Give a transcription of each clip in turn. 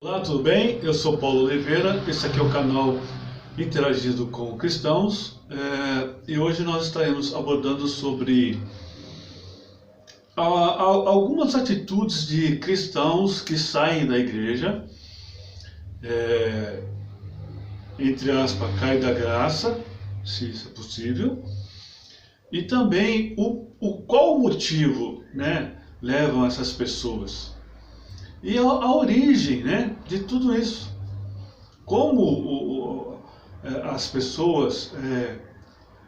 Olá, tudo bem? Eu sou Paulo Oliveira, esse aqui é o canal Interagindo com Cristãos e hoje nós estaremos abordando sobre algumas atitudes de cristãos que saem da igreja, entre aspas, cai da graça, se isso é possível, e também qual o motivo, né, levam essas pessoas. E a origem, né, de tudo isso. Como as pessoas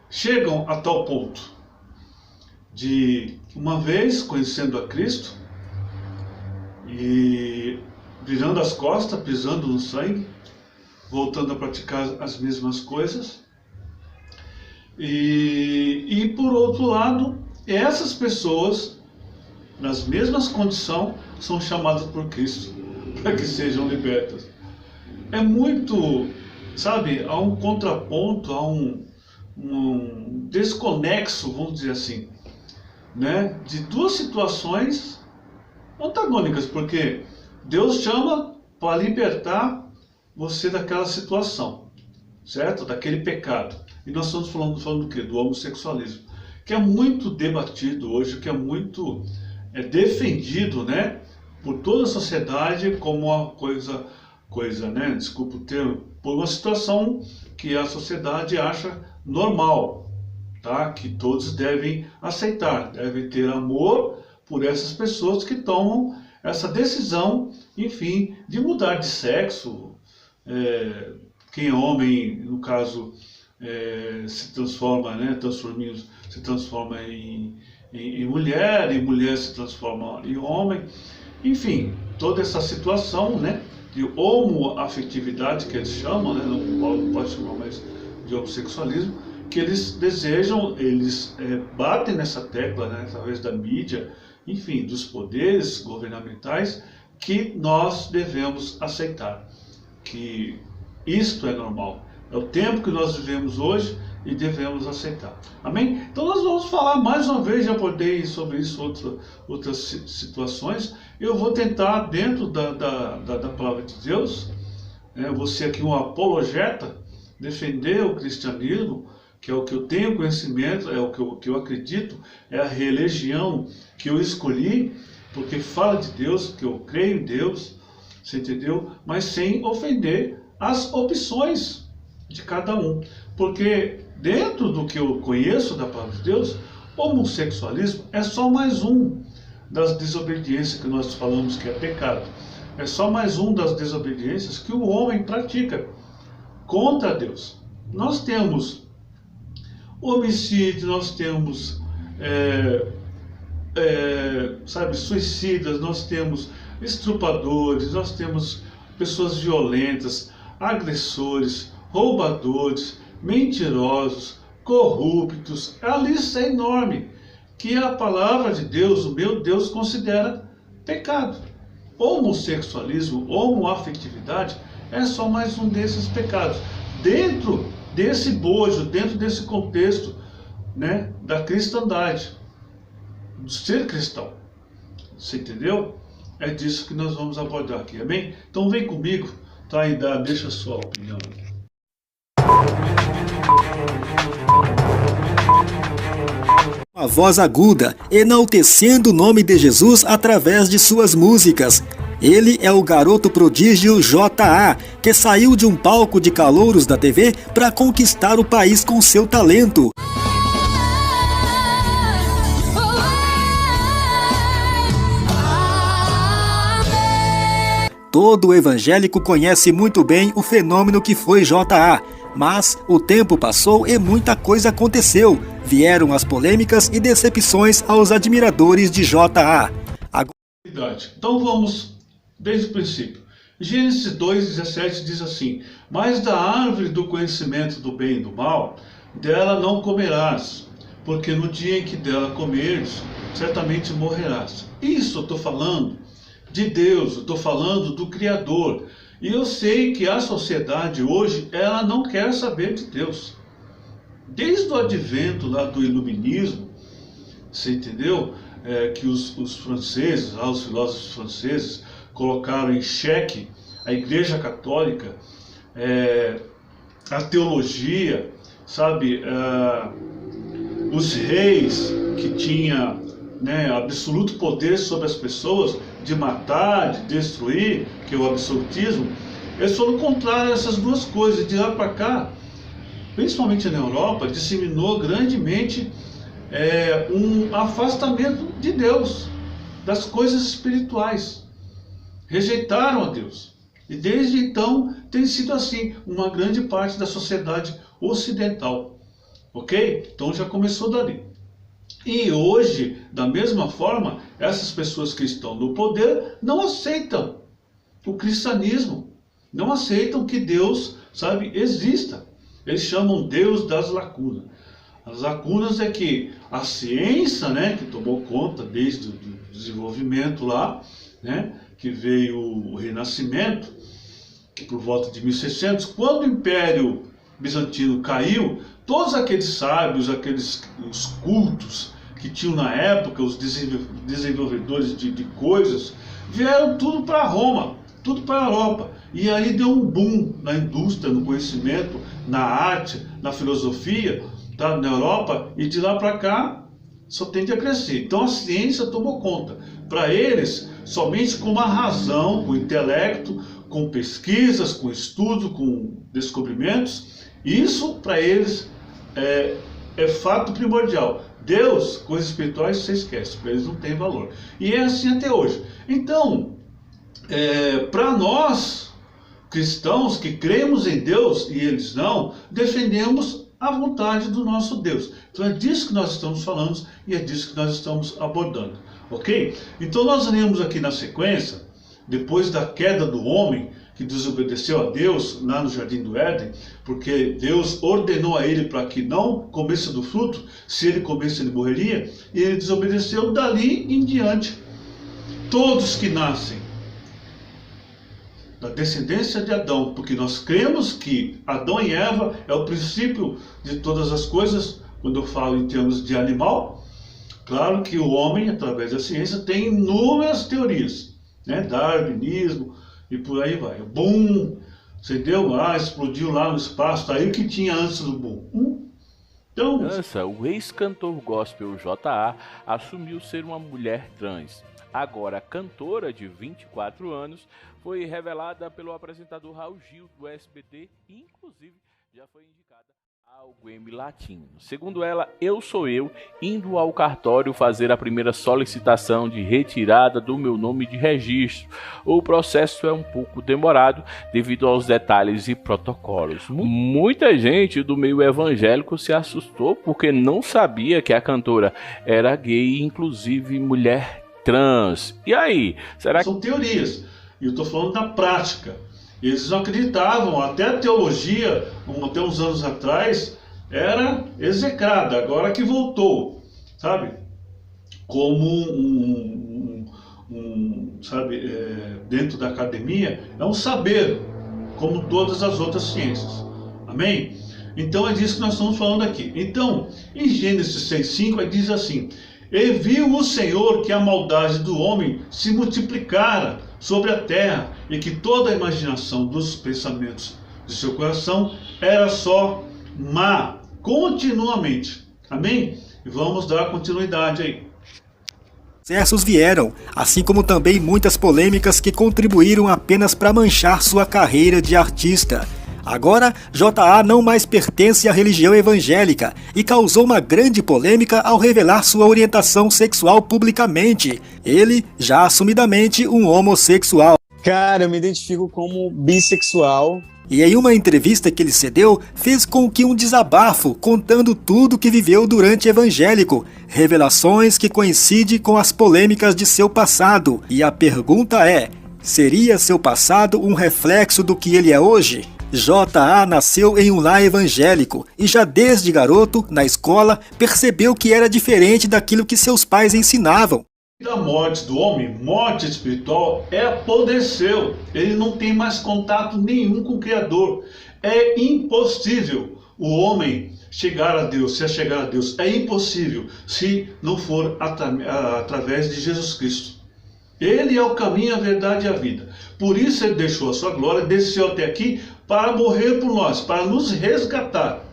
chegam a tal ponto de, uma vez conhecendo a Cristo e virando as costas, pisando no sangue, voltando a praticar as mesmas coisas. E por outro lado, essas pessoas, nas mesmas condições, são chamadas por Cristo para que sejam libertas. É muito, sabe, há um contraponto, há um desconexo, vamos dizer assim, né, de duas situações antagônicas, porque Deus chama para libertar você daquela situação, certo? Daquele pecado. E nós estamos falando do quê? Do homossexualismo, que é muito debatido hoje, que é muito defendido, né, por toda a sociedade como uma coisa, né, desculpa o termo, por uma situação que a sociedade acha normal, tá? Que todos devem aceitar, devem ter amor por essas pessoas que tomam essa decisão, enfim, de mudar de sexo. Quem é homem, no caso, se transforma, né, se transforma em mulher, e mulher se transforma em homem. Enfim, toda essa situação, né, de homoafetividade, que eles chamam, né, não pode chamar mais de homossexualismo, que eles desejam, eles batem nessa tecla, né, através da mídia, enfim, dos poderes governamentais, que nós devemos aceitar, que isto é normal. É o tempo que nós vivemos hoje e devemos aceitar. Amém? Então nós vamos falar mais uma vez, já abordei sobre isso outras situações. Eu vou tentar, dentro da palavra de Deus, você aqui um apologeta, defender o cristianismo, que é o que eu tenho conhecimento, é o que eu acredito, é a religião que eu escolhi, porque fala de Deus, que eu creio em Deus, você entendeu? Mas sem ofender as opções de cada um, porque dentro do que eu conheço da palavra de Deus, homossexualismo é só mais um das desobediências que nós falamos que é pecado. É só mais um das desobediências que o homem pratica contra Deus. Nós temos homicídio, nós temos sabe, suicidas, nós temos estupradores, nós temos pessoas violentas, agressores, roubadores, mentirosos, corruptos. A lista é enorme, que a palavra de Deus, o meu Deus, considera pecado. Homossexualismo, homoafetividade é só mais um desses pecados. Dentro desse bojo, dentro desse contexto, né, da cristandade, do ser cristão. Você entendeu? É disso que nós vamos abordar aqui, amém? Então vem comigo, tá? E deixa a sua opinião. Uma voz aguda, enaltecendo o nome de Jesus através de suas músicas. Ele é o garoto prodígio J.A., que saiu de um palco de calouros da TV para conquistar o país com seu talento. Todo evangélico conhece muito bem o fenômeno que foi J.A., mas o tempo passou e muita coisa aconteceu. Vieram as polêmicas e decepções aos admiradores de J.A. Então vamos desde o princípio. Gênesis 2,17 diz assim: mas da árvore do conhecimento do bem e do mal, dela não comerás, porque no dia em que dela comeres, certamente morrerás. Isso eu estou falando de Deus, eu estou falando do Criador. E eu sei que a sociedade hoje, ela não quer saber de Deus. Desde o advento lá do iluminismo, você entendeu? Que os franceses, os filósofos franceses, colocaram em xeque a Igreja Católica, a teologia, sabe, os reis que tinham, né, absoluto poder sobre as pessoas, de matar, de destruir, que é o absolutismo, eles foram contrários a essas duas coisas. De lá para cá, principalmente na Europa, disseminou grandemente um afastamento de Deus, das coisas espirituais. Rejeitaram a Deus. E desde então tem sido assim, uma grande parte da sociedade ocidental. Ok? Então já começou dali. E hoje, da mesma forma, essas pessoas que estão no poder não aceitam o cristianismo. Não aceitam que Deus, sabe, exista. Eles chamam Deus das lacunas. As lacunas é que a ciência, né, que tomou conta desde o desenvolvimento lá, né, que veio o Renascimento, por volta de 1600, quando o Império Bizantino caiu, todos aqueles sábios, os cultos que tinham na época, os desenvolvedores de coisas, vieram tudo para Roma, tudo para a Europa. E aí deu um boom na indústria, no conhecimento, na arte, na filosofia, tá, na Europa, e de lá para cá só tende a crescer. Então a ciência tomou conta. Para eles, somente com a razão, com o intelecto, com pesquisas, com estudo, com descobrimentos, isso para eles é fato primordial. Deus, coisas espirituais, você esquece, para eles não tem valor. E é assim até hoje. Então, para nós, cristãos que cremos em Deus e eles não, defendemos a vontade do nosso Deus. Então é disso que nós estamos falando e é disso que nós estamos abordando. Ok? Então nós lemos aqui na sequência, depois da queda do homem, que desobedeceu a Deus lá no Jardim do Éden, porque Deus ordenou a ele para que não comesse do fruto, se ele comesse ele morreria, e ele desobedeceu. Dali em diante. Todos que nascem da descendência de Adão, porque nós cremos que Adão e Eva é o princípio de todas as coisas, quando eu falo em termos de animal. Claro que o homem, através da ciência, tem inúmeras teorias, né? Darwinismo e por aí vai. O boom, entendeu? Explodiu lá no espaço, aí o que tinha antes do boom? Então, o ex-cantor gospel J.A. assumiu ser uma mulher trans. Agora, a cantora de 24 anos foi revelada pelo apresentador Raul Gil do SBT e, inclusive, já foi indicada ao Grammy Latino. Segundo ela, eu sou eu indo ao cartório fazer a primeira solicitação de retirada do meu nome de registro. O processo é um pouco demorado devido aos detalhes e protocolos. Muita gente do meio evangélico se assustou porque não sabia que a cantora era gay, inclusive mulher trans. E aí? Será que... São teorias. E eu estou falando da prática. Eles não acreditavam, até a teologia, até uns anos atrás, era execrada, agora que voltou, sabe? Como sabe, dentro da academia, é um saber, como todas as outras ciências. Amém? Então é disso que nós estamos falando aqui. Então, em Gênesis 6:5, diz assim: e viu o Senhor que a maldade do homem se multiplicara sobre a terra, e que toda a imaginação dos pensamentos de seu coração era só má, continuamente. Amém? E vamos dar continuidade aí. Processos vieram, assim como também muitas polêmicas que contribuíram apenas para manchar sua carreira de artista. Agora, J.A. não mais pertence à religião evangélica e causou uma grande polêmica ao revelar sua orientação sexual publicamente. Ele, já assumidamente, um homossexual. Cara, eu me identifico como bissexual. E em uma entrevista que ele cedeu, fez com que um desabafo contando tudo que viveu durante evangélico, revelações que coincidem com as polêmicas de seu passado. E a pergunta é, seria seu passado um reflexo do que ele é hoje? J.A. nasceu em um lar evangélico e já desde garoto, na escola, percebeu que era diferente daquilo que seus pais ensinavam. A morte do homem, morte espiritual, apodreceu. Ele não tem mais contato nenhum com o Criador. É impossível o homem chegar a Deus, se chegar a Deus. É impossível se não for através de Jesus Cristo. Ele é o caminho, a verdade e a vida. Por isso ele deixou a sua glória, desceu até aqui para morrer por nós, para nos resgatar.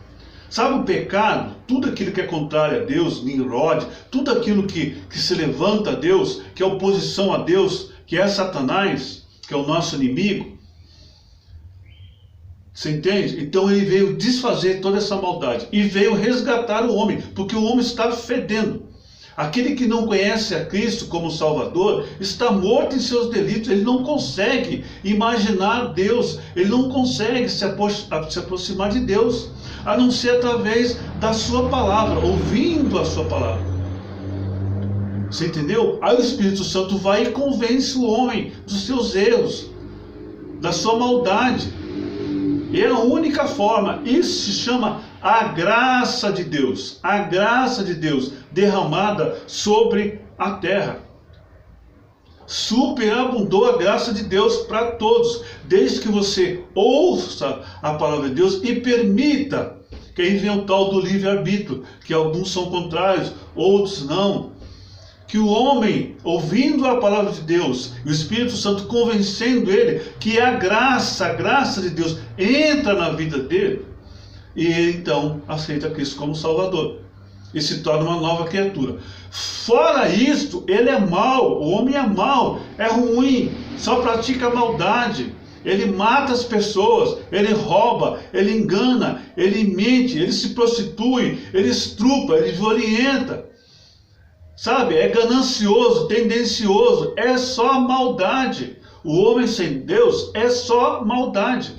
Sabe o pecado? Tudo aquilo que é contrário a Deus, Nimrod, tudo aquilo que se levanta a Deus, que é oposição a Deus, que é Satanás, que é o nosso inimigo. Você entende? Então ele veio desfazer toda essa maldade e veio resgatar o homem, porque o homem está fedendo. Aquele que não conhece a Cristo como Salvador está morto em seus delitos. Ele não consegue imaginar Deus, ele não consegue se aproximar de Deus, a não ser através da sua palavra, ouvindo a sua palavra. Você entendeu? Aí o Espírito Santo vai e convence o homem dos seus erros, da sua maldade. E é a única forma. Isso se chama a graça de Deus. A graça de Deus derramada sobre a terra. Superabundou a graça de Deus para todos, desde que você ouça a palavra de Deus e permita, que aí vem o tal do livre-arbítrio, que alguns são contrários, outros não. Que o homem, ouvindo a palavra de Deus, e o Espírito Santo convencendo ele, que a graça de Deus entra na vida dele, e ele então aceita Cristo como Salvador, e se torna uma nova criatura. Fora isto, ele é mau, o homem é mau, é ruim, só pratica maldade, ele mata as pessoas, ele rouba, ele engana, ele mente, ele se prostitui, ele estrupa, ele violenta. Sabe, é ganancioso, tendencioso, é só maldade. O homem sem Deus é só maldade.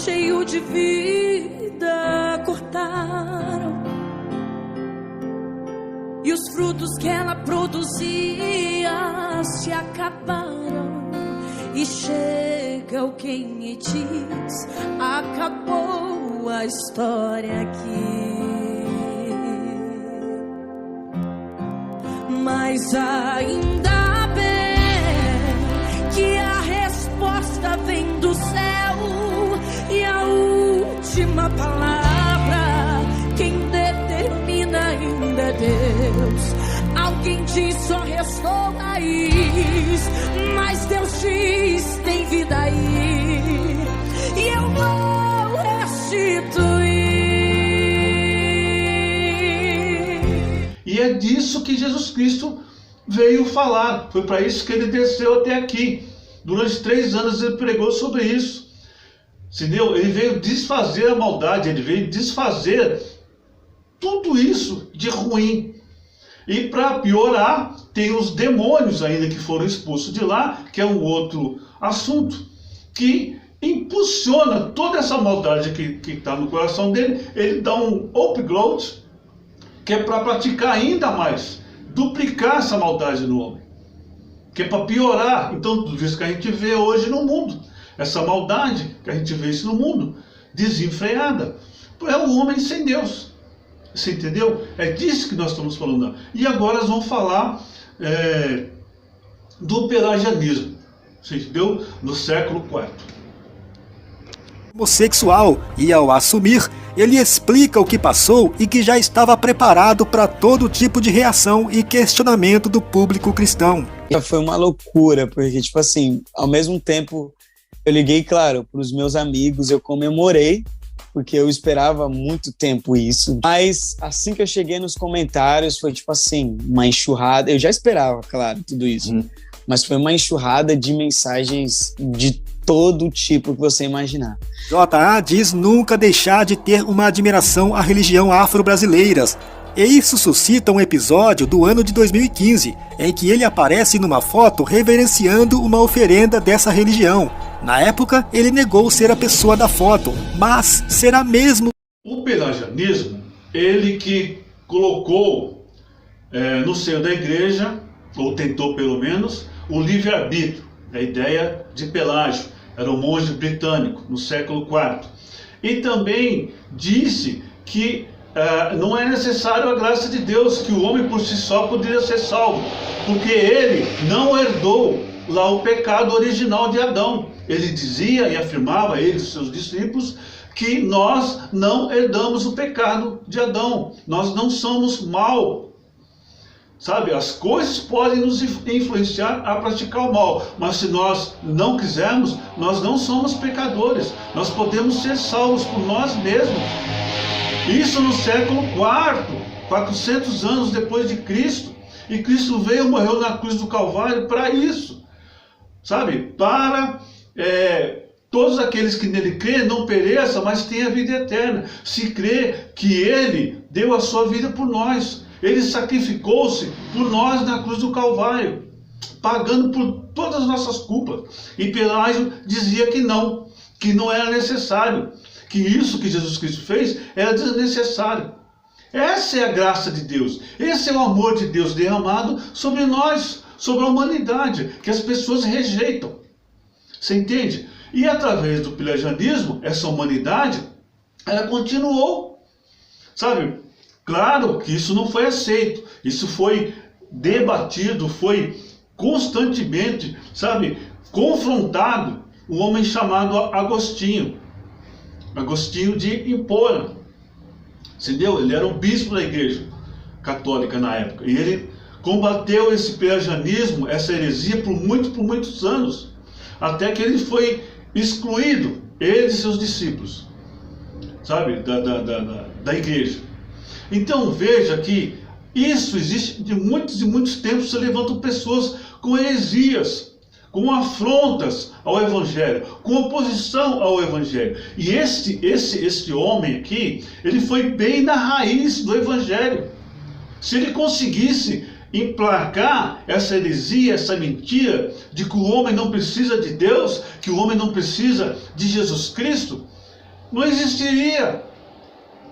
Cheio de vida cortaram, e os frutos que ela produzia se acabaram. E chega alguém e diz: acabou a história aqui. Mas ainda bem que a resposta vem do céu. E a última palavra, quem determina ainda é Deus. Alguém diz só restou raiz, mas Deus diz tem vida aí, e eu vou restituir. E é disso que Jesus Cristo veio falar. Foi para isso que ele desceu até aqui. Durante 3 anos ele pregou sobre isso. Entendeu? Ele veio desfazer a maldade, ele veio desfazer tudo isso de ruim. E para piorar, tem os demônios ainda que foram expulsos de lá, que é um outro assunto, que impulsiona toda essa maldade que está no coração dele. Ele dá um upgrade, que é para praticar ainda mais, duplicar essa maldade no homem, que é para piorar. Então tudo isso que a gente vê hoje no mundo, essa maldade que a gente vê isso no mundo, desenfreada, é o homem sem Deus. Você entendeu? É disso que nós estamos falando. E agora nós vamos falar do pelagianismo. Você entendeu? No século IV. Homossexual, e ao assumir, ele explica o que passou e que já estava preparado para todo tipo de reação e questionamento do público cristão. Foi uma loucura, porque, tipo assim, ao mesmo tempo, eu liguei, claro, para os meus amigos, eu comemorei, porque eu esperava há muito tempo isso. Mas assim que eu cheguei nos comentários, foi tipo assim, uma enxurrada. Eu já esperava, claro, tudo isso. Mas foi uma enxurrada de mensagens de todo tipo que você imaginar. J.A. diz nunca deixar de ter uma admiração à religião afro-brasileira. E isso suscita um episódio do ano de 2015, em que ele aparece numa foto reverenciando uma oferenda dessa religião. Na época, ele negou ser a pessoa da foto, mas será mesmo? O pelagianismo, ele que colocou no seio da igreja, ou tentou pelo menos, o livre-arbítrio, a ideia de Pelágio, era um monge britânico no século IV. E também disse que não é necessário a graça de Deus, que o homem por si só poderia ser salvo, porque ele não herdou lá o pecado original de Adão. Ele dizia e afirmava, ele e seus discípulos, que nós não herdamos o pecado de Adão, nós não somos mal. Sabe, as coisas podem nos influenciar a praticar o mal, mas se nós não quisermos, nós não somos pecadores, nós podemos ser salvos por nós mesmos. Isso no século IV, 400 anos depois de Cristo, e Cristo veio e morreu na cruz do Calvário para isso, sabe, para todos aqueles que nele crêem não pereçam, mas tenham a vida eterna. Se crê que ele deu a sua vida por nós, ele sacrificou-se por nós na cruz do Calvário, pagando por todas as nossas culpas. E Pelágio dizia que não era necessário, que isso que Jesus Cristo fez era desnecessário. Essa é a graça de Deus, esse é o amor de Deus derramado sobre nós, sobre a humanidade, que as pessoas rejeitam. Você entende? E através do pelagianismo, essa humanidade, ela continuou, sabe? Claro que isso não foi aceito, isso foi debatido, foi constantemente, sabe, confrontado. Um homem chamado Agostinho de Hipona, entendeu? Ele era um bispo da igreja católica na época, e ele combateu esse pelagianismo, essa heresia por muitos anos, até que ele foi excluído, ele e seus discípulos, sabe, da igreja. Então veja que isso existe de muitos tempos. Se levantam pessoas com heresias, com afrontas ao Evangelho, com oposição ao Evangelho. E esse homem aqui, ele foi bem na raiz do Evangelho. Se ele conseguisse emplacar essa heresia, essa mentira de que o homem não precisa de Deus, que o homem não precisa de Jesus Cristo, não existiria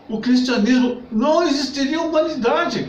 o cristianismo, não existiria a humanidade,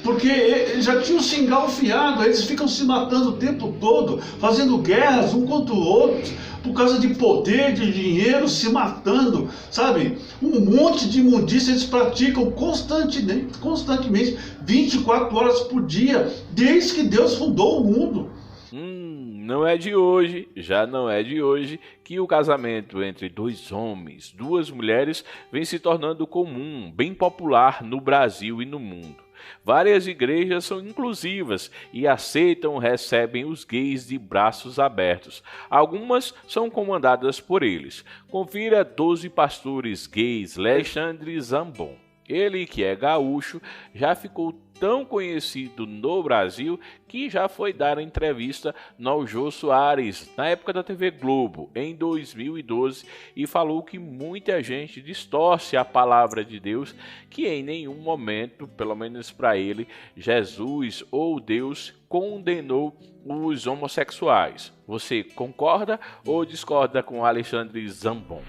porque eles já tinham se engalfiado, eles ficam se matando o tempo todo, fazendo guerras um contra o outro, por causa de poder, de dinheiro, se matando, sabe? Um monte de imundícia eles praticam constantemente, 24 horas por dia, desde que Deus fundou o mundo. Não é de hoje, já não é de hoje, que o casamento entre dois homens, duas mulheres, vem se tornando comum, bem popular no Brasil e no mundo. Várias igrejas são inclusivas e aceitam, recebem os gays de braços abertos. Algumas são comandadas por eles. Confira 12 pastores gays, Alexandre Zambon. Ele, que é gaúcho, já ficou tão conhecido no Brasil que já foi dar entrevista no Jô Soares, na época da TV Globo, em 2012, e falou que muita gente distorce a palavra de Deus, que em nenhum momento, pelo menos para ele, Jesus ou Deus condenou os homossexuais. Você concorda ou discorda com Alexandre Zambon?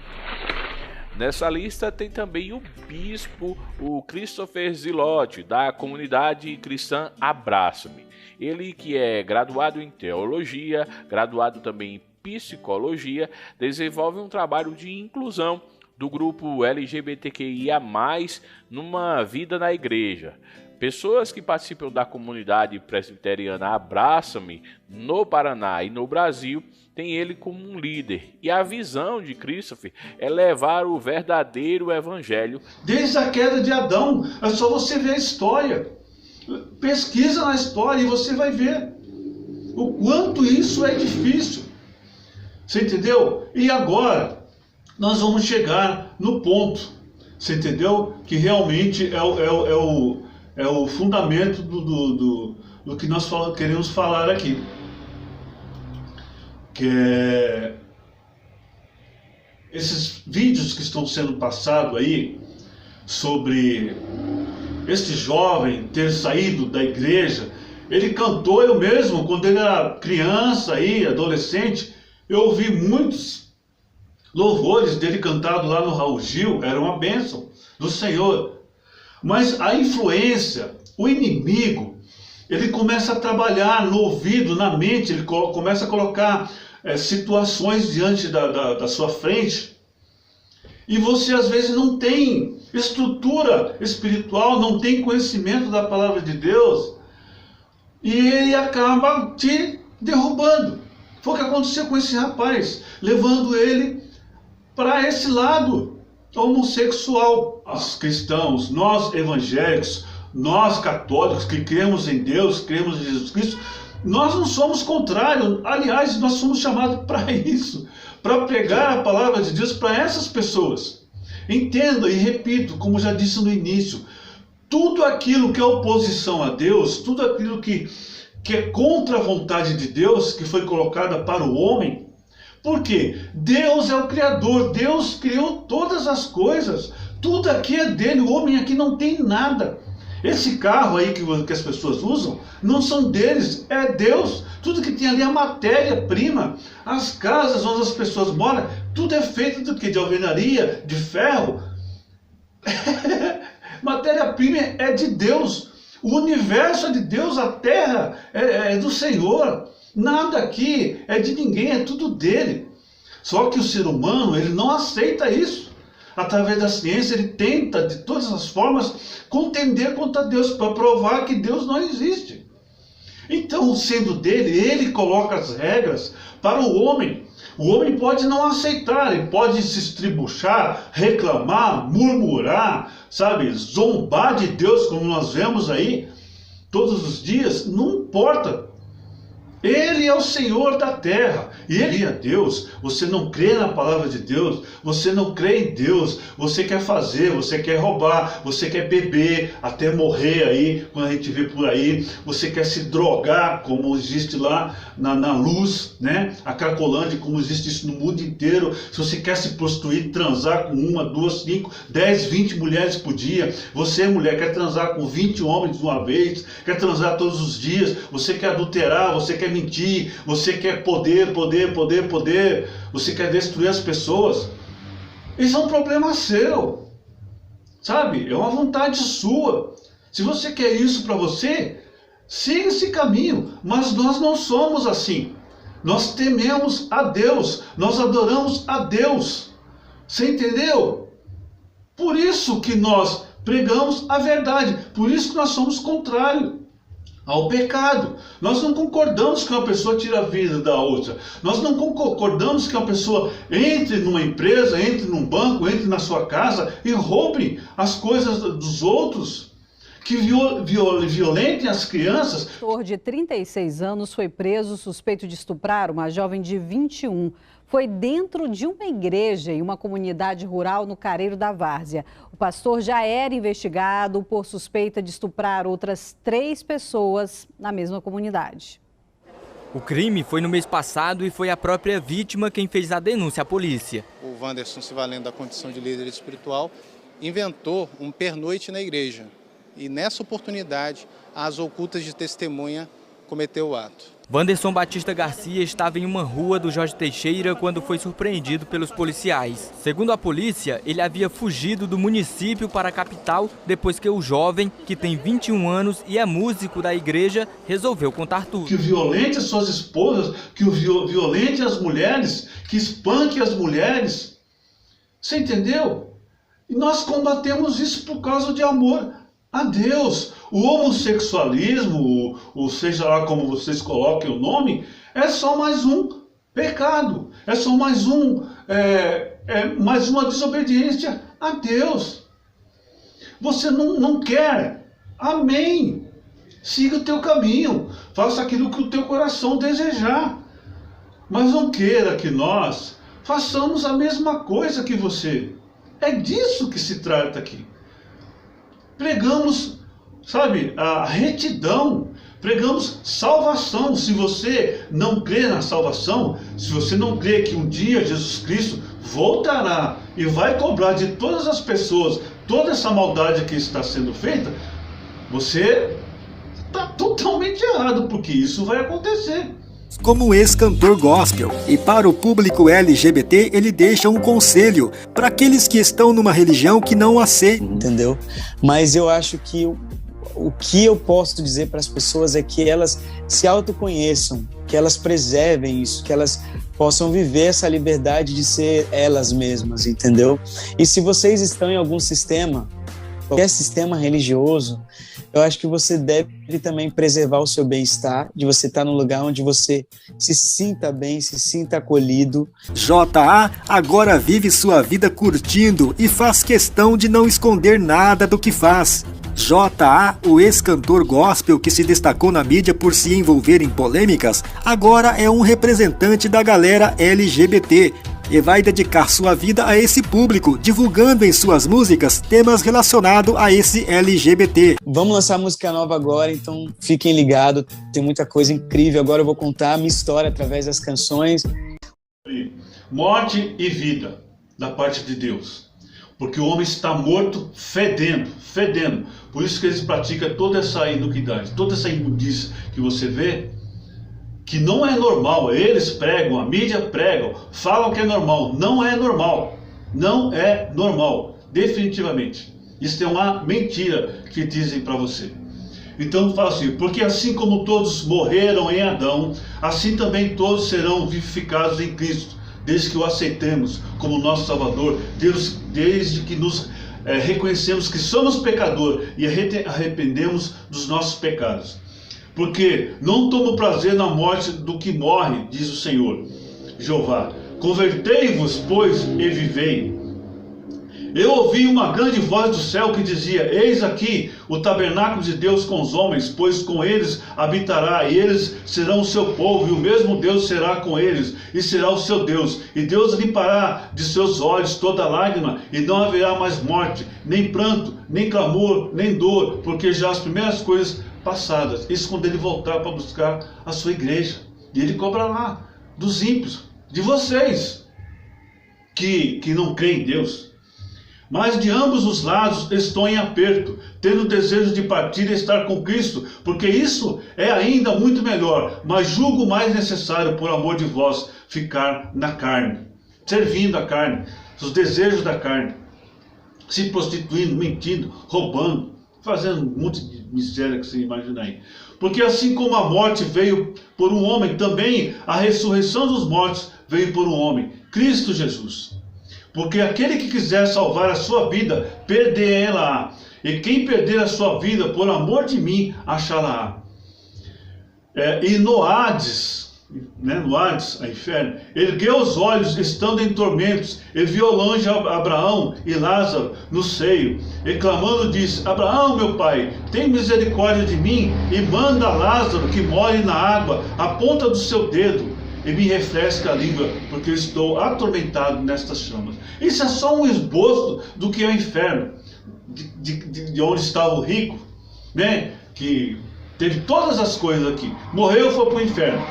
Nessa lista tem também o bispo, o Christopher Zilotti, da comunidade cristã Abraça-me. Ele, que é graduado em teologia, graduado também em psicologia, desenvolve um trabalho de inclusão do grupo LGBTQIA+, numa vida na igreja. Pessoas que participam da comunidade presbiteriana Abraça-me no Paraná e no Brasil têm ele como um líder. E a visão de Christopher é levar o verdadeiro evangelho. Desde a queda de Adão, é só você ver a história. Pesquisa na história e você vai ver o quanto isso é difícil. Você entendeu? E agora nós vamos chegar no ponto, você entendeu? Que realmente é o fundamento do que nós queremos falar aqui. Que é esses vídeos que estão sendo passados aí sobre este jovem ter saído da igreja. Ele cantou, eu mesmo, quando ele era criança aí, adolescente, eu ouvi muitos louvores dele cantado lá no Raul Gil, era uma bênção do Senhor. Mas a influência, o inimigo, ele começa a trabalhar no ouvido, na mente, ele começa a colocar situações diante da sua frente. E você às vezes não tem estrutura espiritual, não tem conhecimento da palavra de Deus. E ele acaba te derrubando. Foi o que aconteceu com esse rapaz, levando ele para esse lado homossexual. Os cristãos, nós evangélicos, nós católicos que cremos em Deus, cremos em Jesus Cristo, nós não somos contrários. Aliás, nós somos chamados para isso, para pregar a palavra de Deus para essas pessoas. Entenda e repito, como já disse no início, tudo aquilo que é oposição a Deus, tudo aquilo que é contra a vontade de Deus, que foi colocada para o homem. Por quê? Deus é o Criador, Deus criou todas as coisas, tudo aqui é dele, o homem aqui não tem nada. Esse carro aí que as pessoas usam, não são deles, é Deus. Tudo que tem ali é matéria-prima. As casas onde as pessoas moram, tudo é feito do quê? De alvenaria, de ferro. Matéria-prima é de Deus. O universo é de Deus, a terra é do Senhor. Nada aqui é de ninguém, é tudo dele. Só que o ser humano, ele não aceita isso. Através da ciência, ele tenta, de todas as formas, contender contra Deus, para provar que Deus não existe. Então, sendo dele, ele coloca as regras para o homem. O homem pode não aceitar, ele pode se estribuchar, reclamar, murmurar, sabe, zombar de Deus, como nós vemos aí todos os dias, não importa. Ele é o Senhor da terra, e ele é Deus. Você não crê na palavra de Deus, você não crê em Deus, você quer fazer, você quer roubar, você quer beber até morrer aí, quando a gente vê por aí, você quer se drogar, como existe lá na Luz, né? A Cracolândia, como existe isso no mundo inteiro. Se você quer se prostituir, transar com 1, 2, 5, 10, 20 mulheres por dia, você, mulher, quer transar com 20 homens de uma vez, quer transar todos os dias, você quer adulterar, você quer mentir, você quer poder, você quer destruir as pessoas. Isso é um problema seu, sabe? É uma vontade sua. Se você quer isso para você, siga esse caminho. Mas nós não somos assim. Nós tememos a Deus, nós adoramos a Deus. Você entendeu? Por isso que nós pregamos a verdade, por isso que nós somos contrários ao pecado. Nós não concordamos que uma pessoa tire a vida da outra. Nós não concordamos que uma pessoa entre numa empresa, entre num banco, entre na sua casa e roube as coisas dos outros, que violentem as crianças. Um pastor de 36 anos foi preso suspeito de estuprar uma jovem de 21. Foi dentro de uma igreja em uma comunidade rural no Careiro da Várzea. O pastor já era investigado por suspeita de estuprar outras 3 pessoas na mesma comunidade. O crime foi no mês passado e foi a própria vítima quem fez a denúncia à polícia. O Wanderson, se valendo da condição de líder espiritual, inventou um pernoite na igreja. E nessa oportunidade, as ocultas de testemunha cometeu o ato. Wanderson Batista Garcia estava em uma rua do Jorge Teixeira quando foi surpreendido pelos policiais. Segundo a polícia, ele havia fugido do município para a capital depois que o jovem, que tem 21 anos e é músico da igreja, resolveu contar tudo. Que violente as suas esposas, que violente as mulheres, que espanque as mulheres. Você entendeu? E nós combatemos isso por causa de amor a Deus. O homossexualismo, ou seja lá como vocês coloquem o nome, é só mais um pecado, é só mais mais uma desobediência a Deus. Você não quer? Amém. Siga o teu caminho, faça aquilo que o teu coração desejar. Mas não queira que nós façamos a mesma coisa que você. É disso que se trata aqui. Pregamos, sabe, a retidão, pregamos salvação. Se você não crê na salvação, se você não crê que um dia Jesus Cristo voltará e vai cobrar de todas as pessoas toda essa maldade que está sendo feita, você está totalmente errado, porque isso vai acontecer. como um ex-cantor gospel. E para o público LGBT, ele deixa um conselho para aqueles que estão numa religião que não aceita. Entendeu? Mas eu acho que o que eu posso dizer para as pessoas é que elas se autoconheçam, que elas preservem isso, que elas possam viver essa liberdade de ser elas mesmas, entendeu? E se vocês estão em algum sistema, qualquer sistema religioso, eu acho que você deve também preservar o seu bem-estar, de você estar num lugar onde você se sinta bem, se sinta acolhido. J.A. agora vive sua vida curtindo e faz questão de não esconder nada do que faz. J.A., o ex-cantor gospel que se destacou na mídia por se envolver em polêmicas, agora é um representante da galera LGBT e vai dedicar sua vida a esse público, divulgando em suas músicas temas relacionados a esse LGBT. Vamos lançar música nova agora, então fiquem ligados, tem muita coisa incrível. Agora eu vou contar a minha história através das canções. Morte e vida da parte de Deus. Porque o homem está morto, fedendo. Por isso que eles praticam toda essa iniquidade, toda essa imundícia que você vê, que não é normal. Eles pregam, a mídia pregam, falam que é normal. Não é normal. Não é normal. Definitivamente. Isso é uma mentira que dizem para você. Então fala assim, porque assim como todos morreram em Adão, assim também todos serão vivificados em Cristo, desde que o aceitemos como nosso Salvador, desde que nos reconhecemos que somos pecadores e arrependemos dos nossos pecados. Porque não tomo prazer na morte do que morre, diz o Senhor, Jeová. Convertei-vos, pois, e vivei. Eu ouvi uma grande voz do céu que dizia, eis aqui o tabernáculo de Deus com os homens, pois com eles habitará, e eles serão o seu povo, e o mesmo Deus será com eles, e será o seu Deus. E Deus limpará de seus olhos toda lágrima, e não haverá mais morte, nem pranto, nem clamor, nem dor, porque já as primeiras coisas passadas. Isso quando ele voltar para buscar a sua igreja. E ele cobrará dos ímpios, de vocês, que não creem em Deus. Mas de ambos os lados estou em aperto, tendo desejo de partir e estar com Cristo, porque isso é ainda muito melhor, mas julgo mais necessário, por amor de vós, ficar na carne, servindo a carne, os desejos da carne, se prostituindo, mentindo, roubando, fazendo um monte de miséria que você imagina aí. Porque assim como a morte veio por um homem, também a ressurreição dos mortos veio por um homem, Cristo Jesus. Porque aquele que quiser salvar a sua vida, perdê-la-á. E quem perder a sua vida por amor de mim, achá-la-á. E no Hades, no Hades, a inferno, ergueu os olhos, estando em tormentos, e viu longe Abraão e Lázaro no seio. E clamando disse, Abraão, meu pai, tem misericórdia de mim, e manda Lázaro, que more na água, a ponta do seu dedo, e me refresca a língua, porque eu estou atormentado nestas chamas. Isso é só um esboço do que é o inferno, de onde estava o rico, que teve todas as coisas aqui, morreu e foi para o inferno.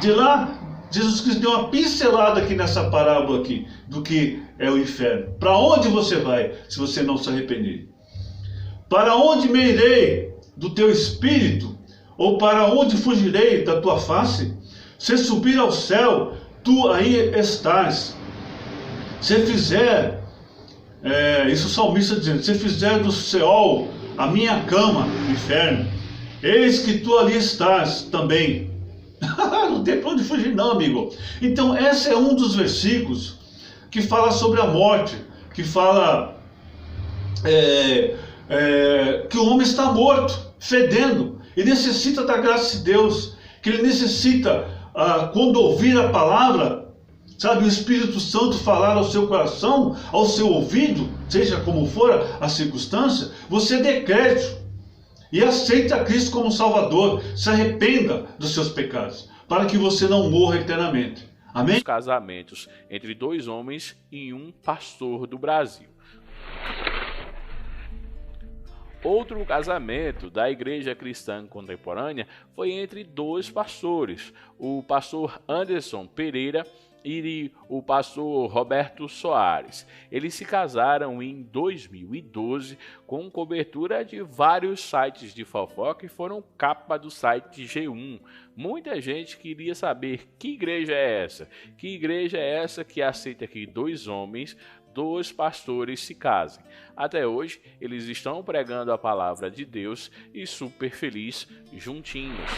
De lá, Jesus Cristo deu uma pincelada aqui nessa parábola aqui, do que é o inferno. Para onde você vai, se você não se arrepender? Para onde me irei do teu espírito? Ou para onde fugirei da tua face? Se subir ao céu, tu aí estás. Se fizer, isso o salmista dizendo, se fizer do Seol a minha cama, inferno, eis que tu ali estás também. Não tem para onde fugir não, amigo. Então esse é um dos versículos que fala sobre a morte, que fala que o homem está morto, fedendo, e necessita da graça de Deus, que ele necessita, quando ouvir a palavra, sabe, o Espírito Santo falar ao seu coração, ao seu ouvido, seja como for a circunstância, você dê crédito e aceite a Cristo como Salvador, se arrependa dos seus pecados, para que você não morra eternamente. Amém? Os casamentos entre dois homens e um pastor do Brasil. Outro casamento da Igreja Cristã Contemporânea foi entre dois pastores, o pastor Anderson Pereira e o pastor Roberto Soares. Eles se casaram em 2012 com cobertura de vários sites de fofoca e foram capa do site G1. Muita gente queria saber que igreja é essa? Que igreja é essa que aceita que 2 homens, 2 pastores se casem? Até hoje, eles estão pregando a palavra de Deus e super felizes juntinhos.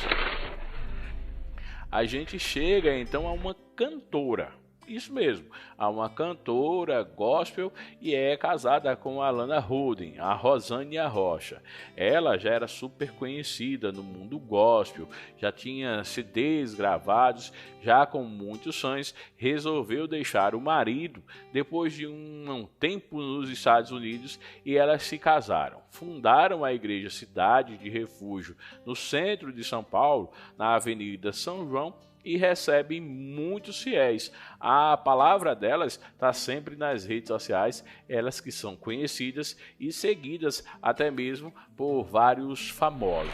A gente chega então a uma cantora, isso mesmo, a uma cantora gospel e é casada com a Lana Holden, a Rosânia Rocha. Ela já era super conhecida no mundo gospel, já tinha CDs gravados, já com muitos fãs, resolveu deixar o marido depois de um tempo nos Estados Unidos e elas se casaram. Fundaram a Igreja Cidade de Refúgio no centro de São Paulo, na Avenida São João, e recebem muitos fiéis. A palavra delas está sempre nas redes sociais, elas que são conhecidas e seguidas até mesmo por vários famosos.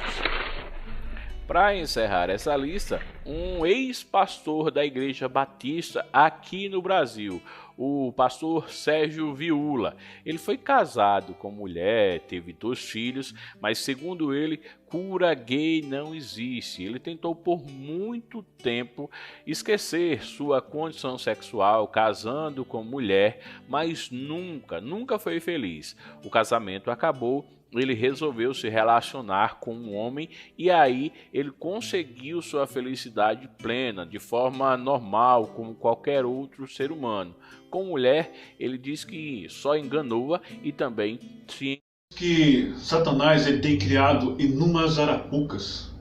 Para encerrar essa lista, um ex-pastor da Igreja Batista aqui no Brasil, o pastor Sérgio Viúla. Ele foi casado com mulher, teve 2 filhos, mas segundo ele, cura gay não existe. Ele tentou por muito tempo esquecer sua condição sexual, casando com mulher, mas nunca foi feliz. O casamento acabou. Ele resolveu se relacionar com um homem e aí ele conseguiu sua felicidade plena, de forma normal, como qualquer outro ser humano. Com mulher, ele diz que só enganou-a e também se... Que Satanás ele tem criado inúmeras arapucas,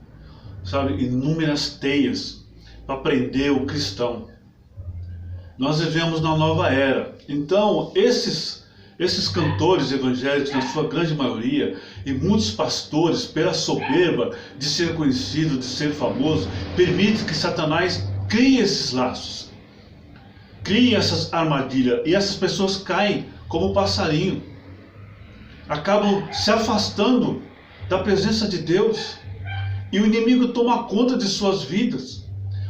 sabe, inúmeras teias para prender o cristão. Nós vivemos na nova era, então esses cantores evangélicos, na sua grande maioria, e muitos pastores, pela soberba de ser conhecido, de ser famoso, permite que Satanás crie esses laços, crie essas armadilhas, e essas pessoas caem como passarinho, acabam se afastando da presença de Deus, e o inimigo toma conta de suas vidas,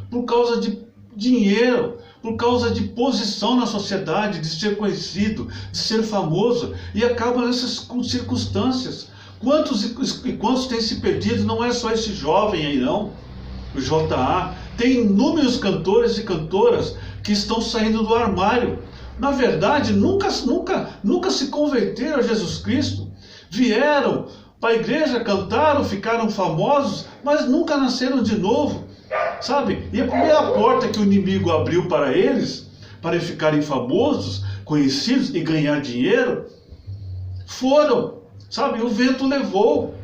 por causa de dinheiro, por causa de posição na sociedade, de ser conhecido, de ser famoso, e acaba nessas circunstâncias. Quantos têm se perdido? Não é só esse jovem aí não, o JA, tem inúmeros cantores e cantoras que estão saindo do armário. Na verdade, nunca se converteram a Jesus Cristo, vieram para a igreja, cantaram, ficaram famosos, mas nunca nasceram de novo. Sabe? E a primeira porta que o inimigo abriu para eles ficarem famosos, conhecidos e ganhar dinheiro, foram, sabe? O vento levou.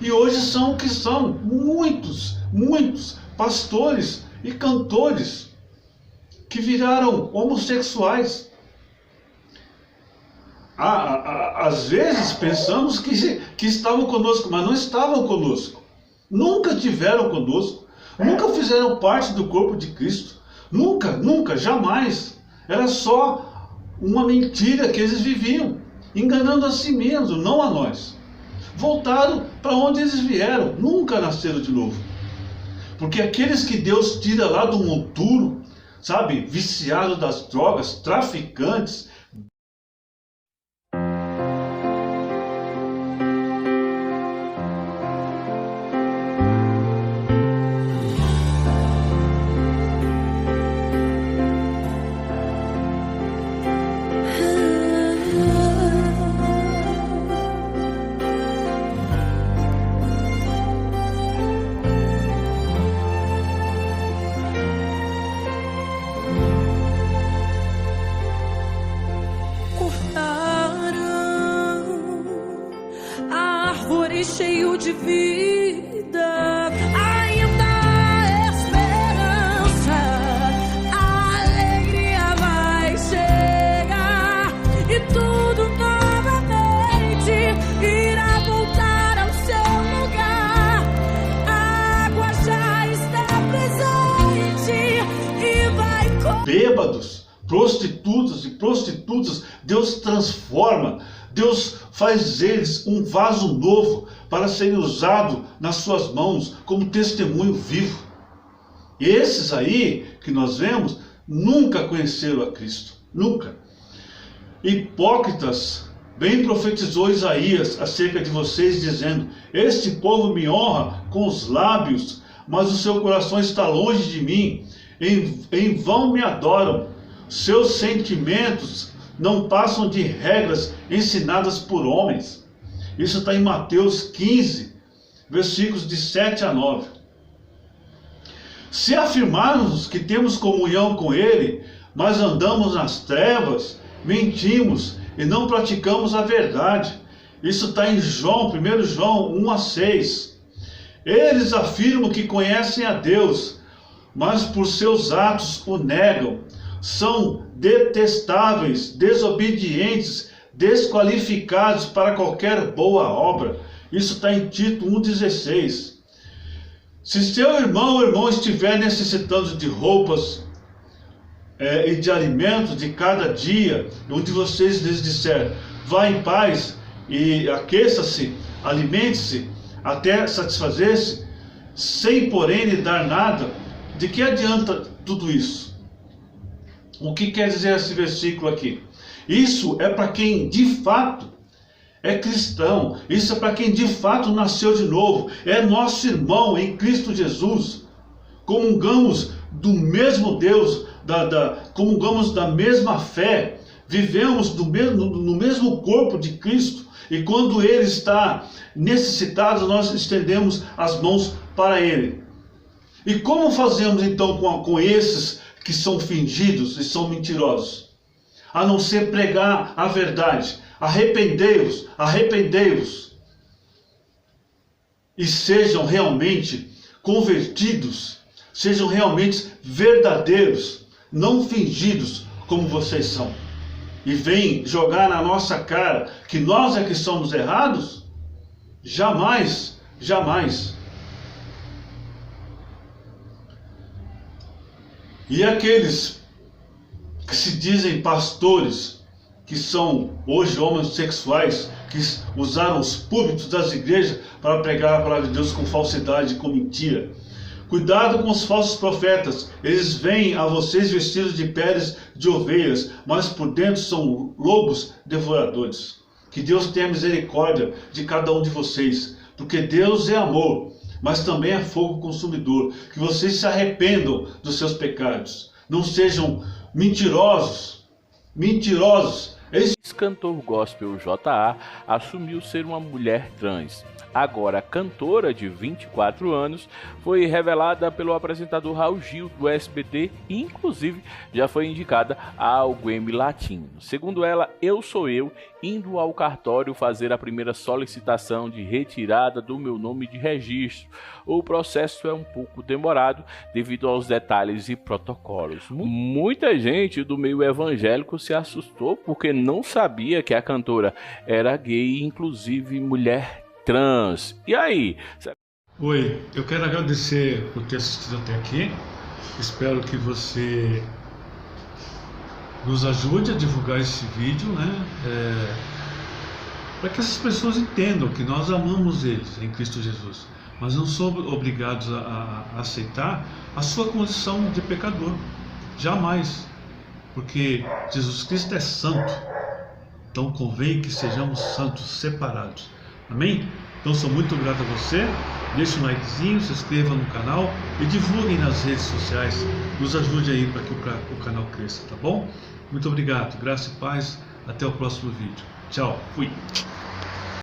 E hoje são o que são. Muitos pastores e cantores que viraram homossexuais. Às vezes pensamos que estavam conosco, mas não estavam conosco. Nunca tiveram conosco. Nunca fizeram parte do corpo de Cristo. Nunca, jamais. Era só uma mentira que eles viviam, enganando a si mesmo, não a nós. Voltaram para onde eles vieram, nunca nasceram de novo. Porque aqueles que Deus tira lá do monturo, sabe, viciados das drogas, traficantes, cheio de vida, ainda há esperança, a alegria vai chegar e tudo novamente irá voltar ao seu lugar. A água já está presente e vai... Bêbados, prostitutas e prostitutas, Deus transforma, Deus faz eles um vaso novo para serem usados nas suas mãos como testemunho vivo. E esses aí que nós vemos nunca conheceram a Cristo. Nunca. Hipócritas, bem profetizou Isaías acerca de vocês, dizendo: este povo me honra com os lábios, mas o seu coração está longe de mim. Em vão me adoram. Seus sentimentos não passam de regras ensinadas por homens. Isso está em Mateus 15, versículos de 7 a 9. Se afirmarmos que temos comunhão com Ele, mas andamos nas trevas, mentimos e não praticamos a verdade. Isso está em João, 1 João 1 a 6. Eles afirmam que conhecem a Deus, mas por seus atos o negam. São detestáveis, desobedientes, desqualificados para qualquer boa obra. Isso está em Tito 1,16. Se seu irmão ou irmão estiver necessitando de roupas e de alimentos de cada dia, onde vocês lhes disser: vá em paz e aqueça-se, alimente-se, até satisfazer-se, sem porém lhe dar nada, de que adianta tudo isso? O que quer dizer esse versículo aqui? Isso é para quem de fato é cristão, isso é para quem de fato nasceu de novo, é nosso irmão em Cristo Jesus. Comungamos do mesmo Deus, comungamos da mesma fé, vivemos no mesmo corpo de Cristo, e quando Ele está necessitado, nós estendemos as mãos para Ele. E como fazemos então com esses que são fingidos e são mentirosos? A não ser pregar a verdade. Arrependei-vos, arrependei-vos, e sejam realmente convertidos, sejam realmente verdadeiros, não fingidos como vocês são. E vem jogar na nossa cara que nós é que somos errados? Jamais, jamais. E aqueles que se dizem pastores, que são hoje homossexuais, que usaram os púlpitos das igrejas para pregar a palavra de Deus com falsidade, com mentira. Cuidado com os falsos profetas. Eles vêm a vocês vestidos de peles de ovelhas, mas por dentro são lobos devoradores. Que Deus tenha misericórdia de cada um de vocês, porque Deus é amor, mas também é fogo consumidor. Que vocês se arrependam dos seus pecados. Não sejam mentirosos. Mentirosos. Ex-cantor gospel J.A. assumiu ser uma mulher trans. Agora, cantora de 24 anos, foi revelada pelo apresentador Raul Gil do SBT e, inclusive, já foi indicada ao Grammy Latino. Segundo ela, eu sou eu, indo ao cartório fazer a primeira solicitação de retirada do meu nome de registro. O processo é um pouco demorado devido aos detalhes e protocolos. Muita gente do meio evangélico se assustou porque não sabia que a cantora era gay, inclusive mulher trans. E aí? Oi, eu quero agradecer por ter assistido até aqui. Espero que você nos ajude a divulgar esse vídeo, né? Para que essas pessoas entendam que nós amamos eles em Cristo Jesus, mas não somos obrigados a aceitar a sua condição de pecador. Jamais. Porque Jesus Cristo é santo. Então convém que sejamos santos, separados. Amém? Então sou muito grato a você. Deixe um likezinho, se inscreva no canal e divulguem nas redes sociais. Nos ajude aí para que o canal cresça, tá bom? Muito obrigado, graça e paz. Até o próximo vídeo. Tchau, fui.